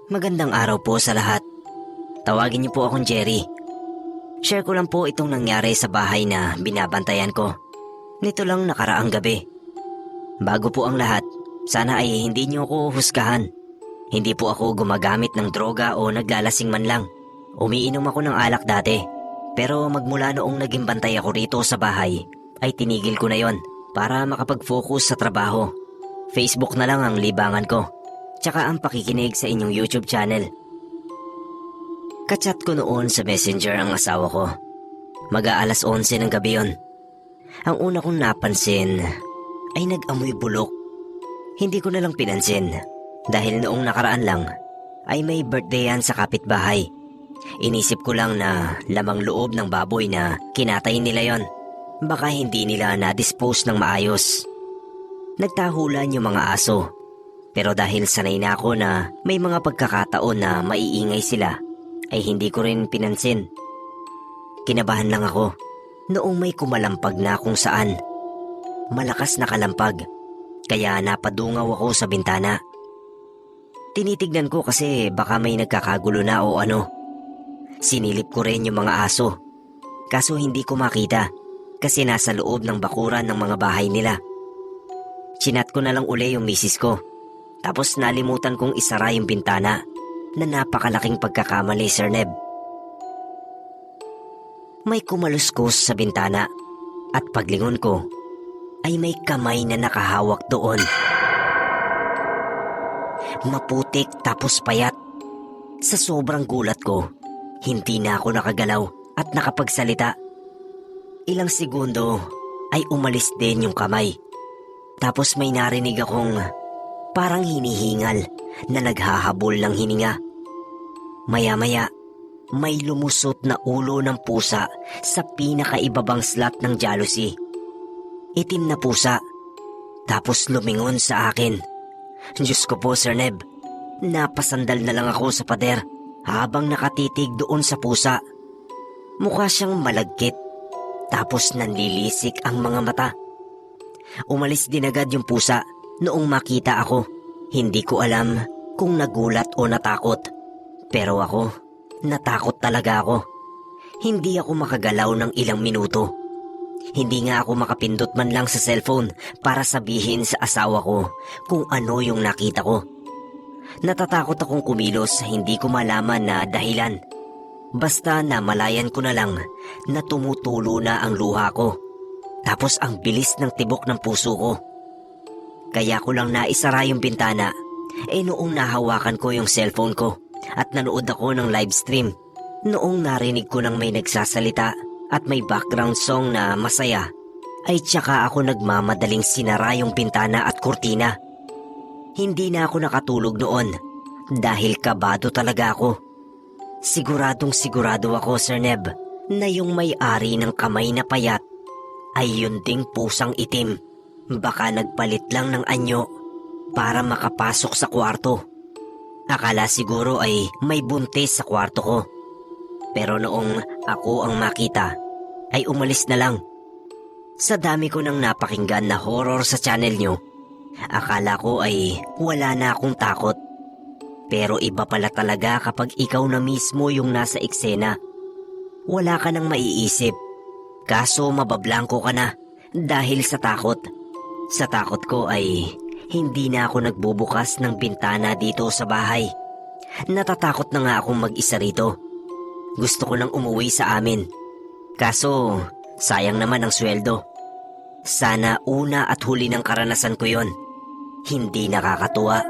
Magandang araw po sa lahat. Tawagin niyo po akong Jerry. Share ko lang po itong nangyari sa bahay na binabantayan ko. Nito lang nakaraang gabi. Bago po ang lahat, sana ay hindi niyo ako husgahan. Hindi po ako gumagamit ng droga o naglalasing man lang. Umiinom ako ng alak dati. Pero magmula noong naging bantay ako rito sa bahay, ay tinigil ko na yon para makapag-focus sa trabaho. Facebook na lang ang libangan ko. Tsaka ang pakikinig sa inyong YouTube channel. Kachat ko noon sa Messenger ang asawa ko. Mag-aalas 11 ng gabi yon. Ang una kong napansin ay nag-amoy bulok. Hindi ko na lang pinansin dahil noong nakaraan lang ay may birthday yan sa kapitbahay. Inisip ko lang na lamang loob ng baboy na kinatay nila yon. Baka hindi nila na-dispose ng maayos. Nagtahulan yung mga aso. Pero dahil sanay na ako na may mga pagkakataon na maiingay sila, ay hindi ko rin pinansin. Kinabahan lang ako noong may kumalampag na kung saan. Malakas na kalampag, kaya napadungaw ako sa bintana. Tinitignan ko kasi baka may nagkakagulo na o ano. Sinilip ko rin yung mga aso, kaso hindi ko makita kasi nasa loob ng bakuran ng mga bahay nila. Chinat ko na lang uli yung misis ko. Tapos nalimutan kong isara yung bintana na napakalaking pagkakamali, Sir Neb. May kumaluskos sa bintana at paglingon ko ay may kamay na nakahawak doon. Maputik tapos payat. Sa sobrang gulat ko, hindi na ako nakagalaw at nakapagsalita. Ilang segundo ay umalis din yung kamay. Tapos may narinig akong parang hinihingal na naghahabol ng hininga. Maya-maya, may lumusot na ulo ng pusa sa pinakaibabang slot ng jealousy. Itim na pusa, tapos lumingon sa akin. Diyos ko po, Sir Neb, napasandal na lang ako sa pader habang nakatitig doon sa pusa. Mukha siyang malagkit, tapos nanlilisik ang mga mata. Umalis din agad yung pusa. Noong makita ako, hindi ko alam kung nagulat o natakot. Pero ako, natakot talaga ako. Hindi ako makagalaw ng ilang minuto. Hindi nga ako makapindot man lang sa cellphone para sabihin sa asawa ko kung ano yung nakita ko. Natatakot akong kumilos, hindi ko malaman na dahilan. Basta namalayan ko na lang na tumutulo na ang luha ko. Tapos ang bilis ng tibok ng puso ko. Kaya ko lang naisara yung bintana noong nahawakan ko yung cellphone ko at nanood ako ng live stream. Noong narinig ko nang may nagsasalita at may background song na masaya, ay tsaka ako nagmamadaling sinara yung bintana at kurtina. Hindi na ako nakatulog noon dahil kabado talaga ako. Siguradong sigurado ako, Sir Neb, na yung may-ari ng kamay na payat ay yun ding pusang itim. Baka nagpalit lang ng anyo para makapasok sa kwarto. Akala siguro ay may buntis sa kwarto ko. Pero noong ako ang makita, ay umalis na lang. Sa dami ko nang napakinggan na horror sa channel nyo, akala ko ay wala na akong takot. Pero iba pala talaga kapag ikaw na mismo yung nasa eksena. Wala ka nang maiisip. Kaso mabablangko ka na dahil sa takot. Sa takot ko ay hindi na ako nagbubukas ng bintana dito sa bahay. Natatakot na nga akong mag-isa rito. Gusto ko nang umuwi sa amin. Kaso sayang naman ang sweldo. Sana una at huli ng karanasan ko yon. Hindi nakakatuwa.